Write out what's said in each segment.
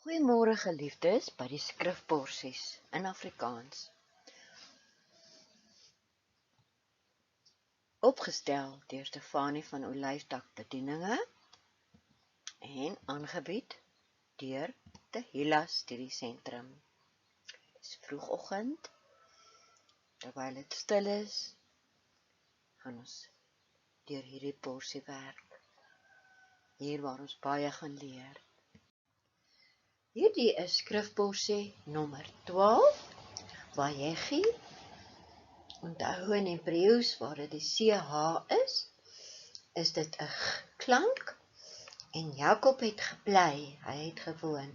Goeiemôre geliefdes by die skrifporsies in Afrikaans. Opgestel deur Stefanie van Olyftak Bedieninge en aangebied deur Tehillah Studiesentrum. Dis vroegoggend, terwyl dit stil is, gaan ons deur hierdie porsie werk. Hier waar ons baie gaan leer. Hierdie is skrifporsie nommer 12, Vayegi. Onthou in Hebreëus waar dit die CH is dit 'n klank en Jakob het gebly, hy het gewoon.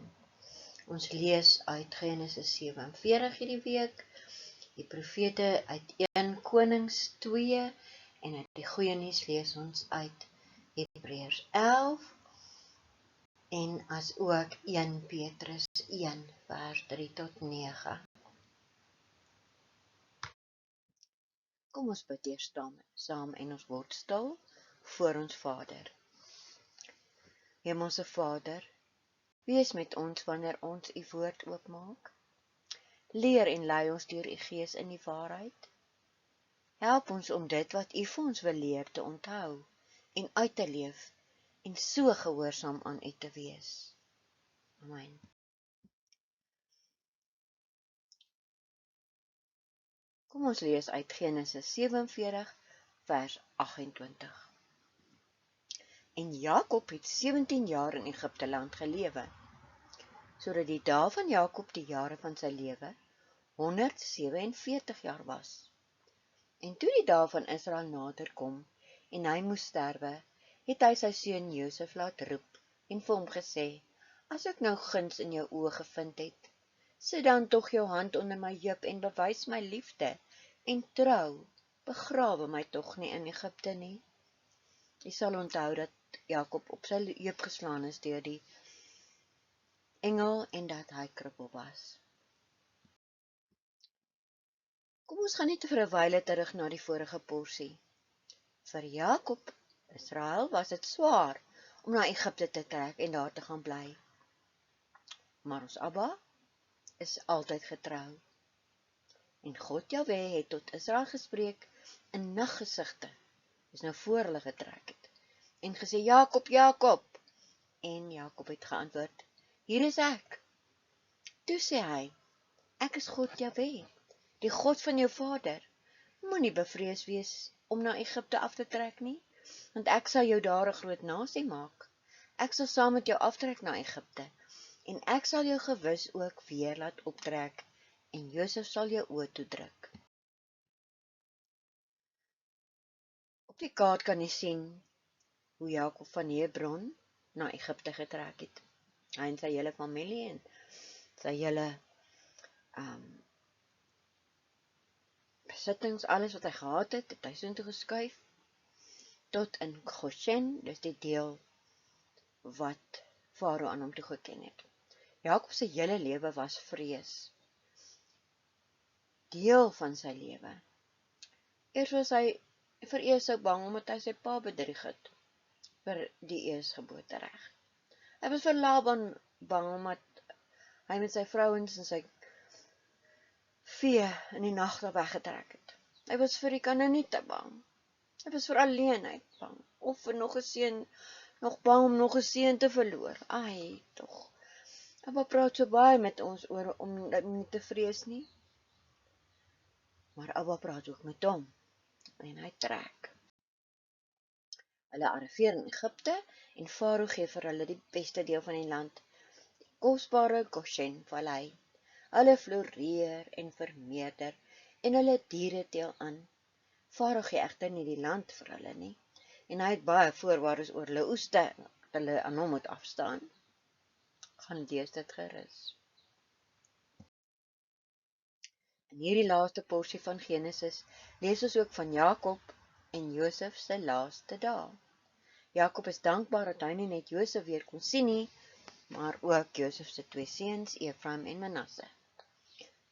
Ons lees uit Genesis 47 hierdie week, die profete uit 1 Konings 2 en uit die goeie nuus lees ons uit Hebreërs 11 en as ook 1 Petrus 1 vers 3 tot 9. Kom ons bid eers saam en ons word stil voor ons Vader. Hemelse Vader, wees met ons wanneer ons u woord oopmaak. Leer en lei ons deur u Gees in die waarheid. Help ons om dit wat u vir ons wil leer te onthou en uit te leef en so gehoorsaam aan u te wees. Amen. Kom ons lees uit Genesis 47 vers 28. En Jakob het 17 jaar in Egipte land gelewe, sodat die dae van Jakob die jare van sy lewe 147 jaar was. En toe die dae van Israel nader kom en hy moes sterwe, het hy sy seun Josef laat roep en vir hom gesê: As ek nou guns in jou oë gevind het, sit dan tog jou hand onder my heup en bewys my liefde en trou, begrawe my tog nie in Egipte nie. Jy sal onthou dat Jakob op sy heup geslaan is deur die engel en dat hy krippel was. Kom ons gaan net vir 'n wyle terug na die vorige porsie. Vir Jakob, Israel, was dit swaar om na Egipte te trek en daar te gaan bly. Maar ons Abba is altyd getrou. En God Jahwe het tot Israel gespreek in naggesigte, dis nou voor hulle getrek het, en gesê: Jakob, Jakob. En Jakob het geantwoord: Hier is ek. Toe sê hy: Ek is God Jahwe, die God van jou vader. Moenie bevrees wees om na Egipte af te trek nie, want ek sal jou daar 'n groot nasie maak. Ek sal saam met jou aftrek na Egipte, en ek sal jou gewis ook weer laat optrek, en Josef sal jou oë toedruk. Op die kaart kan jy sien hoe Jakob van Hebron na Egipte getrek het. Hy en sy hele familie en sy hele besittings, alles wat hy gehad het, het hy soontoe geskuif tot in Goshen, dis die deel wat Farao aan hom toegeken het. Jakob se hele lewe was vrees. Deel van sy lewe. Eers was hy vir Esau bang omdat hy sy pa bedrieg het vir die eersgeboortereg. Hy was vir Laban bang omdat hy met sy vrouens en sy vee in die nag daar weggetrek het. Hy was vir die Kanaaniete bang. Hy was vir alleenheid bang. Of vir nog 'n seun, nog bang om nog 'n seun te verloor. Ai, tog. Abba praat so baie met ons oor om nie te vrees nie. Maar Abba praat ook met hom. En hy trek. Hulle arriveer in Egipte en Farao gee vir hulle die beste deel van die land, die kosbare Goshen-vallei. Hulle floreer en vermeerder en hulle diere teel aan. Farao gee egter nie die land vir hulle nie, en hy het baie voorwaardes oor hulle oeste wat hulle aan hom moet afstaan. Gaan lees dit gerus. In hierdie laaste porsie van Genesis lees ons ook van Jakob en Josef se laaste dae. Jakob is dankbaar dat hy nie net Josef weer kon sien nie, maar ook Josef se 2 seuns, Efraim en Manasse.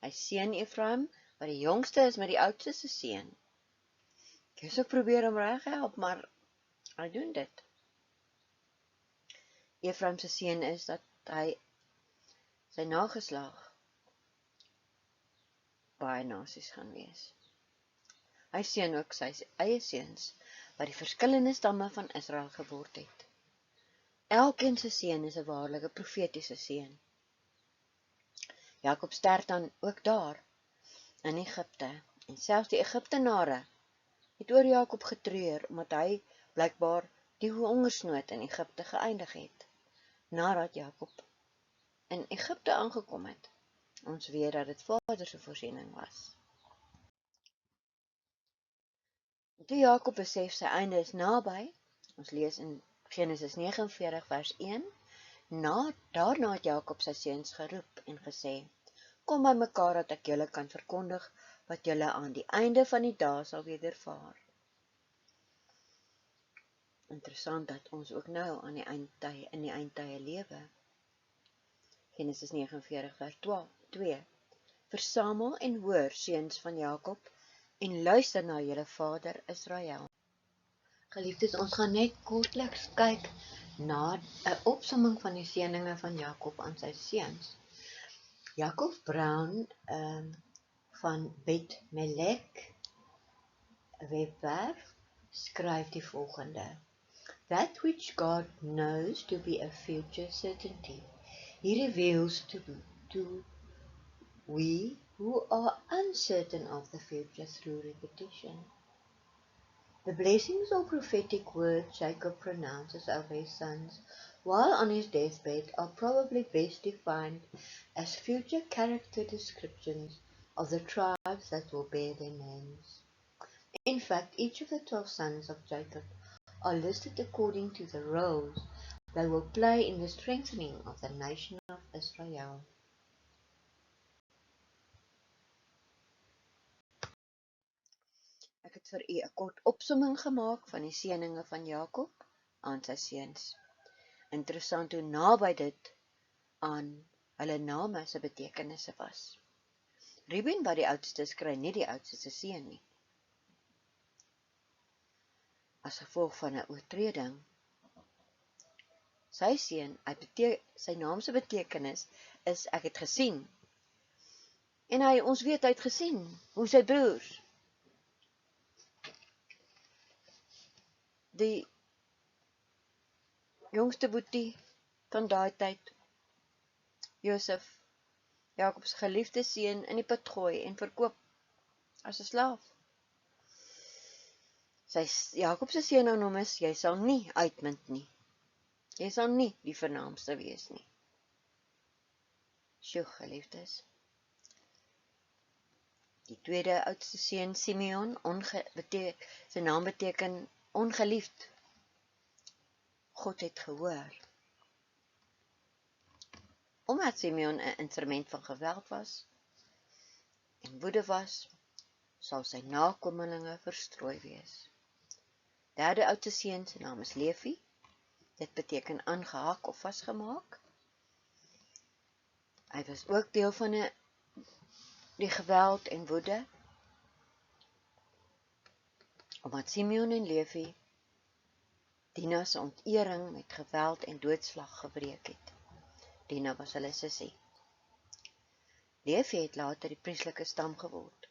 Hy seun Efraim, wat die jongste is met die oudste se seun. Josef probeer hom reg help, maar hy doen dit. Efraim se seun is dat hy sy nageslag baie nasies gaan wees. Hy seën ook sy eie seuns, wat die verskillende stamme van Israel geword het. Elkeen se seën is 'n waarlike profetiese seën. Jakob sterf dan ook daar, in Egipte, en selfs die Egiptenare het oor Jakob getreur, omdat hy blykbaar die hongersnood in Egipte geëindig het, nadat Jakob in Egipte aangekom het. Ons weet dat dit Vader se voorsiening was. Toe Jakob besef sy einde is naby, ons lees in Genesis 49 vers 1, daarna het Jakob sy seuns geroep en gesê, kom by mekaar dat ek julle kan verkondig wat julle aan die einde van die dae sal wedervaar. Interessant dat ons ook nou aan in die eindtye lewe. Genesis 49 vers 2. Versamel en hoor, seuns van Jakob, en luister na julle vader Israel. Geliefdes, ons gaan net kortliks kyk na 'n opsomming van die seëninge van Jakob aan sy seuns. Jakob Brown van Bet Melek webwerf skryf die volgende: That which God knows to be a future certainty, He reveals to we who are uncertain of the future through repetition. The blessings or prophetic words Jacob pronounces over his sons while on his deathbed are probably best defined as future character descriptions of the tribes that will bear their names. In fact, each of the 12 sons of Jacob are listed according to the roles they will play in the strengthening of the nation of Israel. Ek het vir u 'n kort opsomming gemaak van die seëninge van Jakob aan sy seuns. Interessant hoe naby dit aan hulle name se betekenisse was. Reuben, wat die oudste is, kry nie die oudste se seën nie. As gevolg van 'n oortreding. Sy seun, sy naam se betekenis is ek het gesien. En ons weet hy het gesien hoe sy broers die jongste boetie van daai tyd, Josef, Jakob se geliefde seun, in die put gooi en verkoop as 'n slaaf. Jakob se seun aan hom is, jy sal nie uitmunt nie. Jy sal nie die vernaamste wees nie. Sjoe, geliefdes. Die tweede oudste seun, Simeon, sy naam beteken ongeliefd. God het gehoor. Omdat Simeon 'n instrument van geweld was en woede was, sal sy nakommelinge verstrooi wees. Derde oudste seun, sy naam is Levi. Dit beteken aangehak of vasgemaak. Hy was ook deel van die geweld en woede. Omdat Simeon en Levi Dina se ontering met geweld en doodslag gebreek het. Dina was hulle sussie. Levi het later die prieslike stam geword.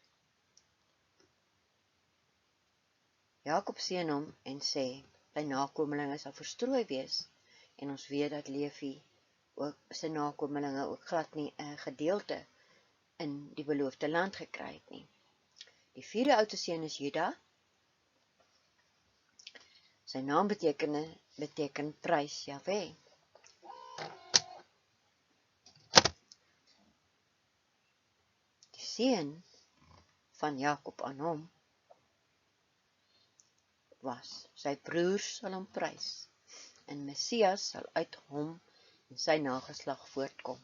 Jakob seën hom en sê, sy nakommelinge sal verstrooi wees, en ons weet dat Levi ook sy nakommelinge ook glad nie 'n gedeelte in die beloofde land gekry het nie. Die vierde oudste seun is Juda. Sy naam beteken prys Jahwe. Die seën van Jakob aan hom was, sy broers sal hom prys, en Messias sal uit hom en sy nageslag voortkom.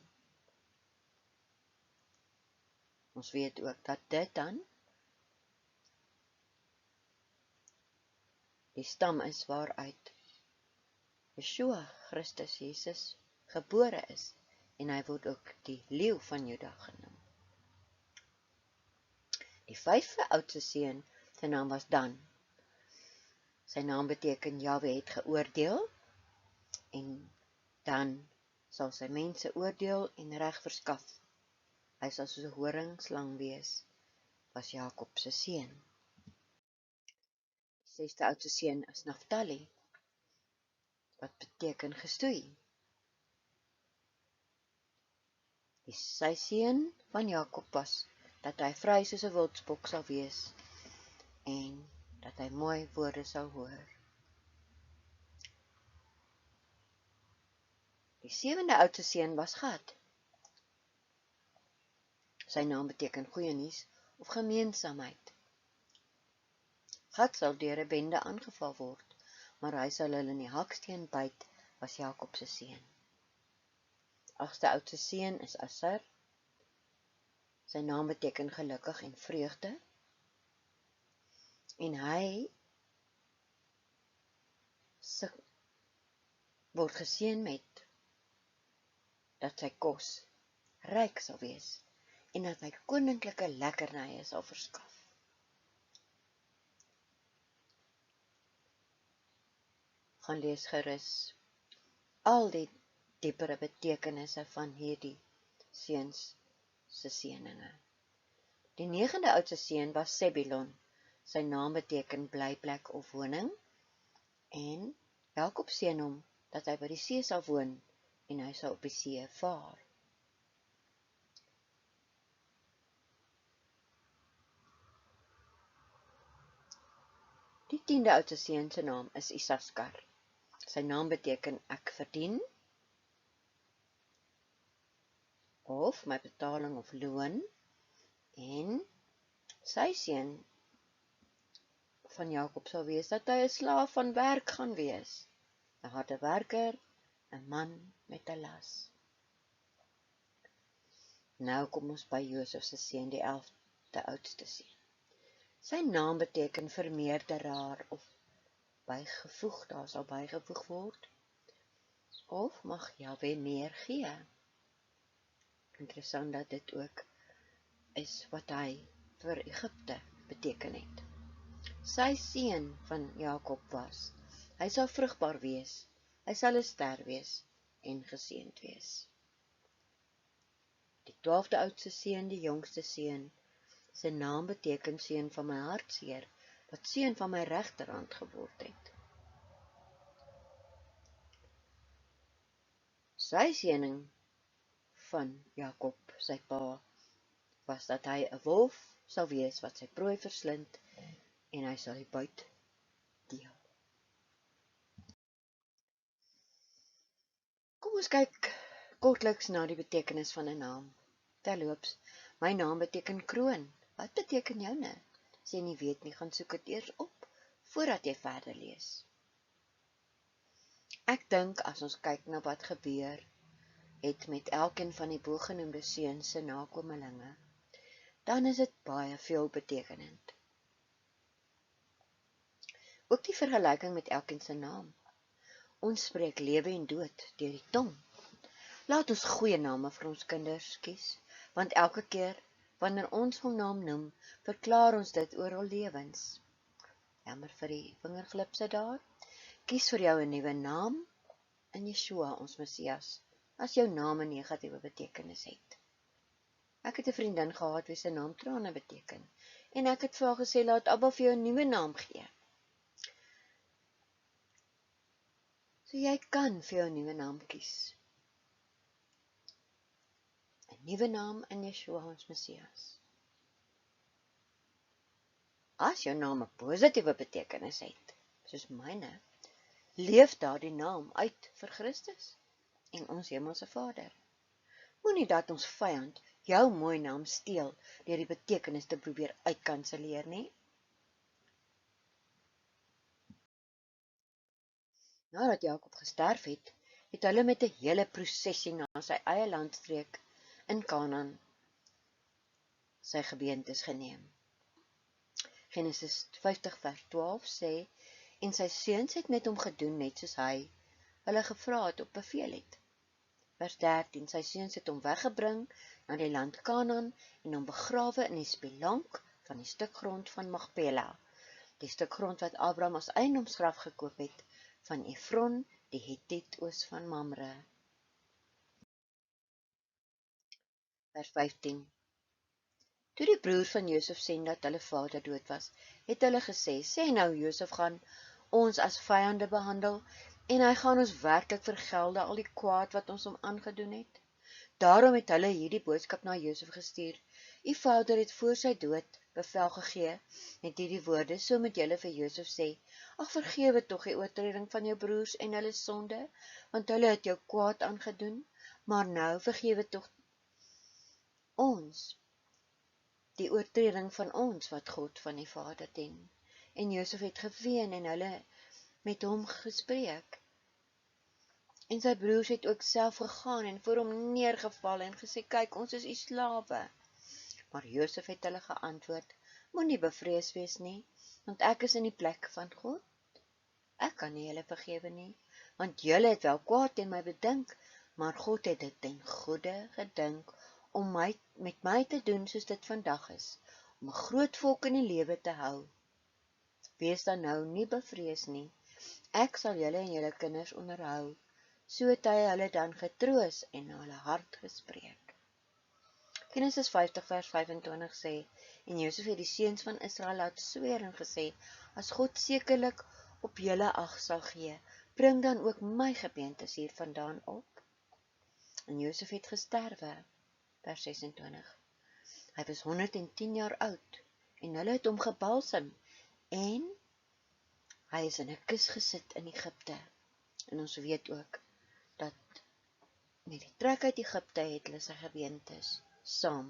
Ons weet ook dat dit dan die stam is waaruit Yeshua Christus Jesus gebore is, en hy word ook die leeu van Juda genoem. Die vyfde oudste seun, sy naam was Dan. Sy naam beteken Jahwe het geoordeel, en dan sal sy mense oordeel en reg verskaf. Hy sal soos 'n horingslang wees, was Jakob se seun. Die 6de oudste seun is Naftali, wat beteken gestoei. Sy seun van Jakob was, dat hy vry soos 'n wildsbok sal wees, en dat hy mooi woorde sal hoor. Die 7de oudste seun was Gad. Sy naam beteken goeie nuus of gemeensaamheid. Gad sal deur 'n bende aangeval word, maar hy sal hulle in die haksteen byt, was Jakob se seun. 8de oudste seun is Aser. Sy naam beteken gelukkig en vreugde. En hy word geseën met dat sy kos ryk sal wees en dat hy koninklike lekkernye sal verskaf. Gaan lees gerus al die diepere betekenisse van hierdie seuns se seëninge. Die 9de oudste seun was Sebulon. Sy naam beteken blyplek of woning, en Jakob seën hom dat hy by die see sal woon en hy sal op die see vaar. Die 10de oudste seun se naam is Isaskar. Sy naam beteken ek verdien, of my betaling of loon, en sy seun van Jakob sal wees dat hy 'n slaaf van werk gaan wees, 'n harde werker, 'n man met 'n las. Nou kom ons by Josef se seun, die 11de oudste seun. Sy naam beteken vermeerderaar of bygevoeg, daar sal bygevoeg word, of mag Jahwe meer gee. Interessant dat dit ook is wat hy vir Egipte beteken het. Sy seun van Jakob was, hy sal vrugbaar wees, hy sal 'n ster wees en geseënd wees. Die 12de oudste seun, die jongste seun, sy naam beteken seun van my hartseer, wat seun van my regterhand geword het. Sy seëning van Jakob, sy pa, was dat hy 'n wolf sal wees wat sy prooi verslind en hy sal die buit deel. Kom ons kyk kortliks na die betekenis van 'n naam. Terloops, my naam beteken kroon. Wat beteken joune? As jy nie weet nie, gaan soek dit eers op voordat jy verder lees. Ek dink as ons kyk na wat gebeur het met elkeen van die bogenoemde seuns se nakomelinge, dan is dit baie veelbetekenend. Ook die vergelyking met elkeen se naam. Ons spreek lewe en dood deur die tong. Laat ons goeie name vir ons kinders kies, want elke keer wanneer ons hom naam noem, verklaar ons dit oor hul lewens. Jammer vir die vingerglipse daar. Kies vir jou 'n nuwe naam in Yeshua, ons Messias, as jou naam 'n negatiewe betekenis het. Ek het 'n vriendin gehad wie se naam trane beteken, en ek het vir haar gesê, laat Abba vir jou 'n nuwe naam gee. So jy kan vir jou 'n nuwe naam kies. 'n Nuwe naam in Yeshua, ons Messias. As jou naam 'n positiewe betekenis het, soos myne, leef daardie naam uit vir Christus en ons hemelse Vader. Moenie dat ons vyand jou mooi naam steel deur die betekenis te probeer uitkanselleer nie. Nadat Jakob gesterf het, het hulle met 'n hele prosessie na sy eie landstreek in Kanaan sy gebeentes geneem. Genesis 50 vers 12 sê, en sy seuns het met hom gedoen net soos hy hulle gevra het op beveel het. Vers 13, sy seuns het hom weggebring na die land Kanaan en hom begrawe in die spilonk van die stuk grond van Magpela, die stuk grond wat Abraham as eiendomsgraf gekoop het van Efron, die Hethiet oos van Mamre. Vers 15. Toe die broers van Josef sien dat hulle vader dood was, het hulle gesê, sê nou Josef gaan ons as vyande behandel, en hy gaan ons werklik vergelde al die kwaad wat ons hom aangedoen het. Daarom het hulle hierdie boodskap na Josef gestuur. U vader het voor sy dood bevel gegee met hierdie woorde, so moet julle vir Josef sê, ag vergewe tog die oortreding van jou broers en hulle sonde, want hulle het jou kwaad aangedoen, maar nou vergewe tog ons die oortreding van ons wat God van die Vader dien. En Josef het geween en hulle met hom gespreek. En sy broers het ook self gegaan en voor hom neergeval en gesê, kyk, ons is u slawe. Maar Josef het hulle geantwoord, moenie bevrees wees nie, want ek is in die plek van God. Ek kan nie julle vergewe nie, want julle het wel kwaad teen my bedink, maar God het dit ten goeie gedink om met my te doen soos dit vandag is, om 'n groot volk in die lewe te hou. Wees dan nou nie bevrees nie, ek sal julle en julle kinders onderhou. So het hy hulle dan getroos en na hulle hart gespreek. Genesis 50 vers 25 sê, en Josef het die seuns van Israel laat sweer en gesê, as God sekerlik op julle ag sal gee, bring dan ook my gebeentes hier vandaan op. En Josef het gesterwe, vers 26. Hy was 110 jaar oud, en hulle het hom gebalsem, en hy is in 'n kus gesit in Egipte. En ons weet ook, dat met die trek uit Egipte het hulle sy gebeentes saam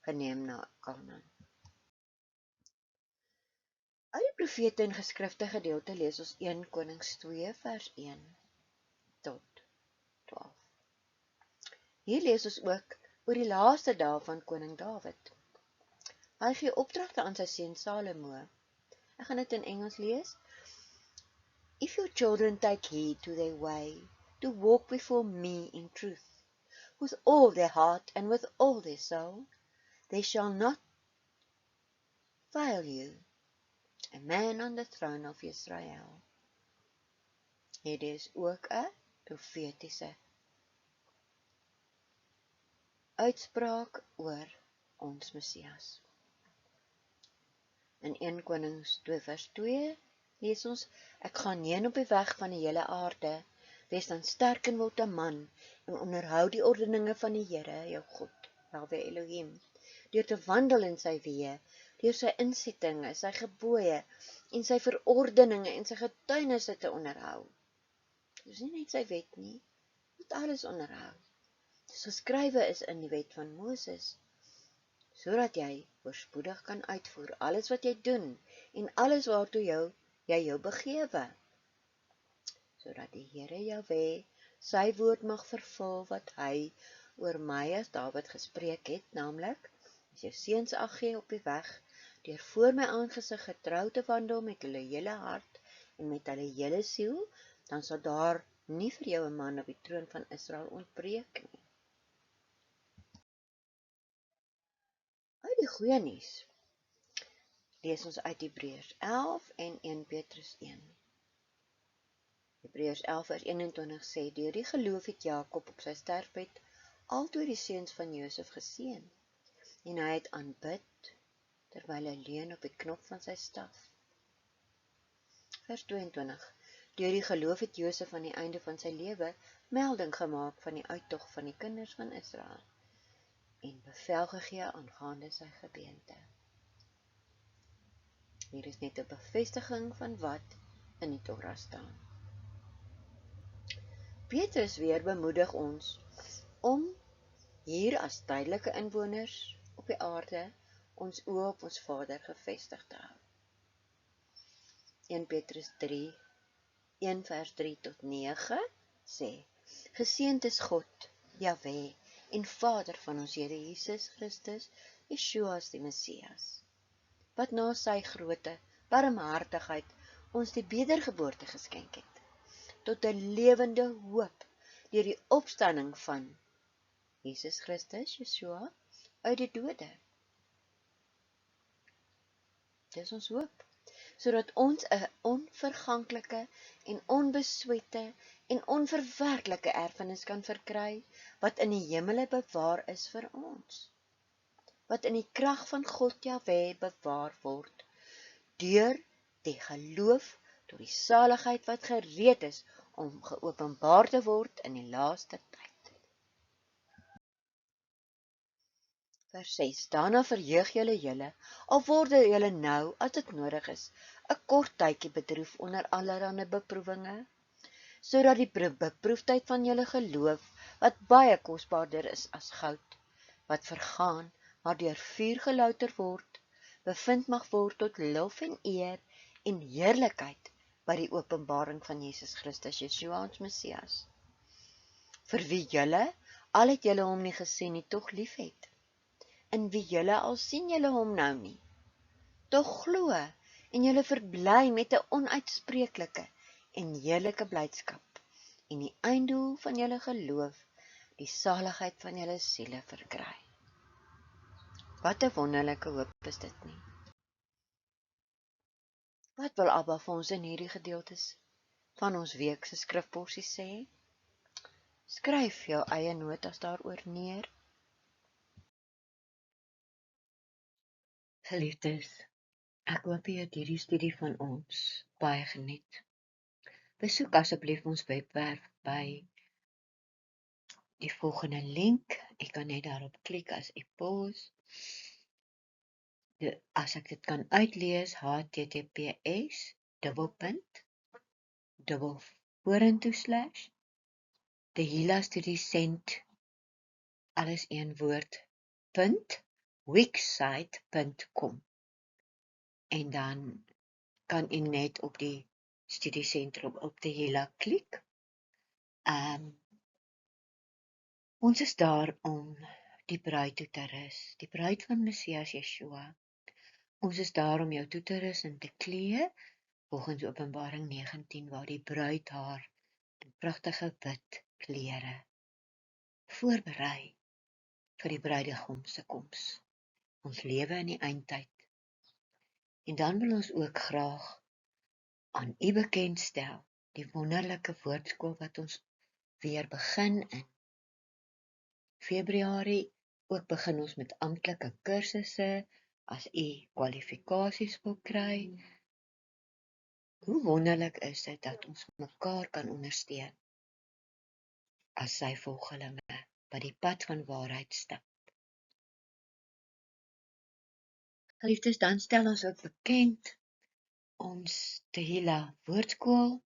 geneem na Kanaan. Uit die profete en geskrifte gedeelte lees ons 1 Konings 2 vers 1 tot 12. Hier lees ons ook oor die laaste dae van koning Dawid. Hy gee opdragte aan sy seun Salomo. Ek gaan dit in Engels lees. If your children take heed to their way, to walk before me in truth, with all their heart and with all their soul, they shall not fail you, a man on the throne of Israel. Hierdie is ook 'n profetiese uitspraak oor ons Messias. In 1 Konings 2 vers 2 lees ons, ek gaan heen op die weg van die hele aarde, wees dan sterk en word 'n man, en onderhou die ordeninge van die Here, jou God, Jahwe Elohim, deur te wandel in sy weë, deur sy insettinge, sy gebooie, en sy verordeninge en sy getuienisse te onderhou. Dis nie net sy wet nie, moet alles onderhou. Dis geskrywe is in die wet van Moses, sodat jy voorspoedig kan uitvoer alles wat jy doen, en alles waartoe jy jou begewe, sodat die Here Jahwe sy woord mag vervul wat hy oor my as Dawid gespreek het, naamlik, as jou seuns ag gee op die weg, deur voor my aangesig getrou te wandel met hulle hele hart en met hulle hele siel, dan sal daar nie vir jou 'n man op die troon van Israel ontbreek nie. Uit die goeie nuus lees ons uit Hebreërs 11 en 1 Petrus 1. Hebreërs 11 vers 21 sê, deur die geloof het Jakob op sy sterfbed altyd die seuns van Josef geseën, en hy het aanbid terwyl hy leun op die knop van sy staf. Vers 22. Deur die geloof het Josef aan die einde van sy lewe melding gemaak van die uittog van die kinders van Israel en bevel gegee aangaande sy gebeente. Hier is net 'n bevestiging van wat in die Torah staan. Petrus weer bemoedig ons om hier as tydelike inwoners op die aarde ons oë op ons Vader gefestig te hou. 1 Petrus 3, 1 vers 3 tot 9 sê, geseënd is God, Jahwe, en Vader van ons Here Jesus Christus, Yeshua as die Messias, wat na sy groote barmhartigheid ons die wedergeboorte geskenk het, tot 'n lewende hoop deur die opstanding van Jesus Christus, Yeshua, uit die dode. Dis ons hoop, sodat ons 'n onverganklike en onbeswette en onverwerklike erfenis kan verkry, wat in die hemele bewaar is vir ons, wat in die krag van God Jahwe bewaar word, deur die geloof tot die saligheid wat gereed is om geopenbaar te word in die laaste tyd. Vers 6, daarna verheug julle, al word julle nou, as dit nodig is, 'n kort tydjie bedroef onder allerlei beproewinge, sodat die beproefdheid van julle geloof, wat baie kosbaarder is as goud, wat vergaan, maar deur vuur gelouter word, bevind mag word tot lof en eer en heerlikheid by die openbaring van Jesus Christus, Yeshua ons Messias, vir wie julle, al het julle hom nie gesien nie, tog lief het, in wie julle al sien julle hom nou nie, tog glo en julle verbly met 'n onuitspreeklike en heerlike blydskap, en die einddoel van julle geloof, die saligheid van julle siele verkry. Wat 'n wonderlike hoop is dit nie? Wat wil Abba vir ons in hierdie gedeeltes van ons week se skrifporsie sê? Skryf jou eie notas daaroor neer. Geliefdes, ek hoop jy het hierdie studie van ons baie geniet. Besoek asseblief ons webwerf by die volgende link. Ek kan net daarop klik as ek pause. As ek dit kan uitlees, https:// Tehillah Studie Cent, alles een woord, .wixsite.com, en dan kan u net op die studiesentrum op Tehillah klik. Ons is daar om die bruid toe te rus, die bruid van Messias Yeshua. Ons is daar om jou toe te rus en te klee, volgens Openbaring 19, waar die bruid haar in pragtige wit klere voorberei vir die bruidegom se koms. Ons lewe in die eindtyd. En dan wil ons ook graag aan u bekendstel die wonderlike woordskool wat ons weer begin in Februarie. Ook begin ons met amptelike kursusse as u kwalifikasies wil kry. Hoe wonderlik is dit dat ons mekaar kan ondersteun as sy volgelinge wat die pad van waarheid stap. Geliefdes, dan stel ons ook bekend ons Tehillah woordskool.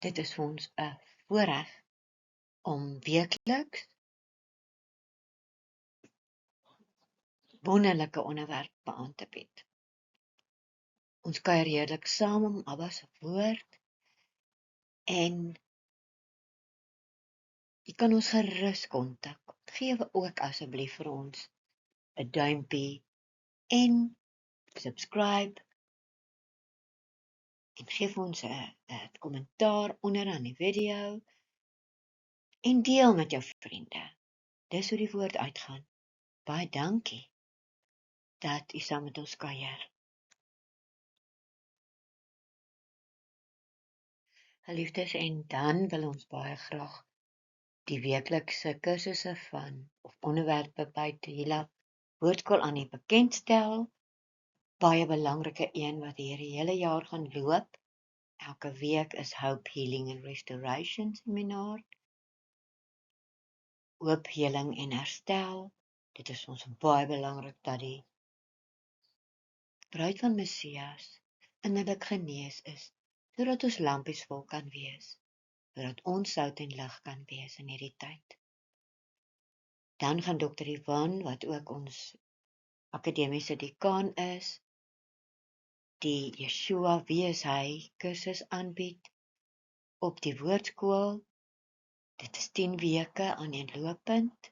Dit is vir ons 'n voorreg om weekliks wonderlike onderwerpe aan te bied. Ons kuier heerlik saam om Abba se woord, en jy kan ons gerus kontak. Geef ook asseblief vir ons 'n duimpie en subscribe, en geef ons 'n kommentaar onder aan die video en deel met jou vriende. Dis hoe die woord uitgaan. Baie dankie dat u saam met ons kuier. Geliefdes, en dan wil ons baie graag die weeklikse kursusse van of onderwerpe by Tehillah woordskool aan u bekendstel. Baie belangrike een wat hierdie hele jaar gaan loop. Elke week is Hope, Healing and Restoration seminar. Hoop, heling en herstel. Dit is ons baie belangrik dat die bruid van Messias innerlik genees is, sodat ons lampies vol kan wees, sodat ons sout en lig kan wees in hierdie tyd. Dan gaan Dr. Ivan, wat ook ons akademiese dekaan is, die Yeshua Wie is hy kursus aanbied op die woordskool. Dit is 10 weke aaneenlopend,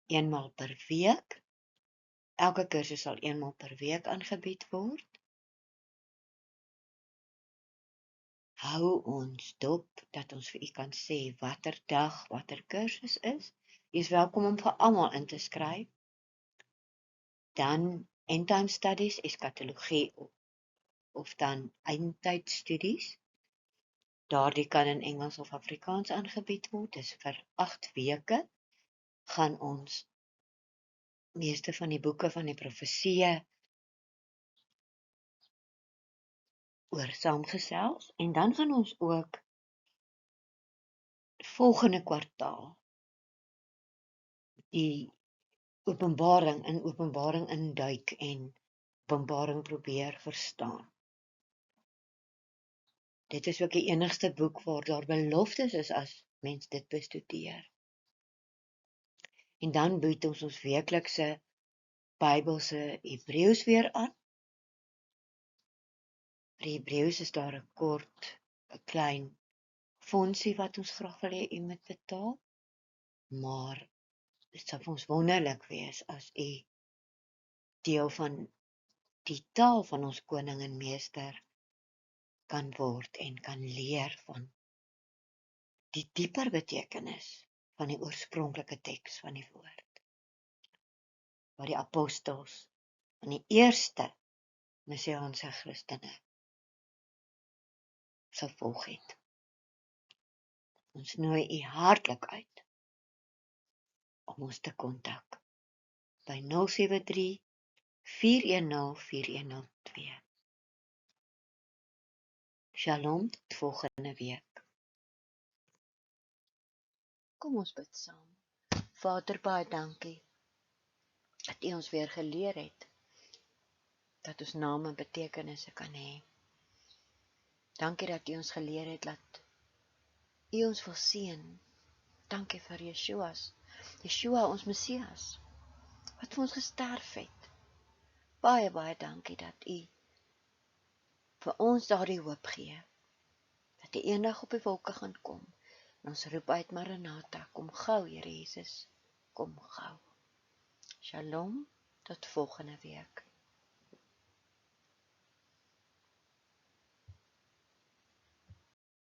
eenmaal per week. Elke kursus sal eenmaal per week aangebied word. Hou ons dop dat ons vir u kan sê watter dag, watter kursus is. U is welkom om vir almal in te skryf. Dan End Time Studies, eskatologie of dan eindtydstudies. Daardie kan in Engels of Afrikaans aangebied word. Dis vir 8 weke gaan ons meeste van die boeke van die profesieë oor saamgesels en dan gaan ons ook volgende kwartaal die Openbaring induik en Openbaring probeer verstaan. Dit is ook die enigste boek waar daar beloftes is as mens dit bestudeer. En dan bied ons weeklikse Bybelse Hebreëus weer aan. Vir Hebreëus is daar 'n klein fondsie wat ons graag wil hê u moet betaal, maar dit sal vir ons wonderlik wees as u deel van die taal van ons koning en meester kan word en kan leer van die dieper betekenis van die oorspronklike teks van die woord, wat die apostels van die eerste messiaanse Christene gevolg het. Ons nooi u hartlik uit om ons te kontak by 073 410 4102. Shalom, tot volgende week. Kom ons bid saam. Vader, baie dankie dat u ons weer geleer het dat ons name betekenisse kan hê. Dankie dat u ons geleer het dat u ons wil seën. Dankie vir Yeshua ons Messias, wat vir ons gesterf het. Baie, baie dankie dat u vir ons daardie hoop gee, dat u eendag op die wolke gaan kom, en ons roep uit Maranatha, kom gou, Here Jesus, kom gou. Shalom, tot volgende week.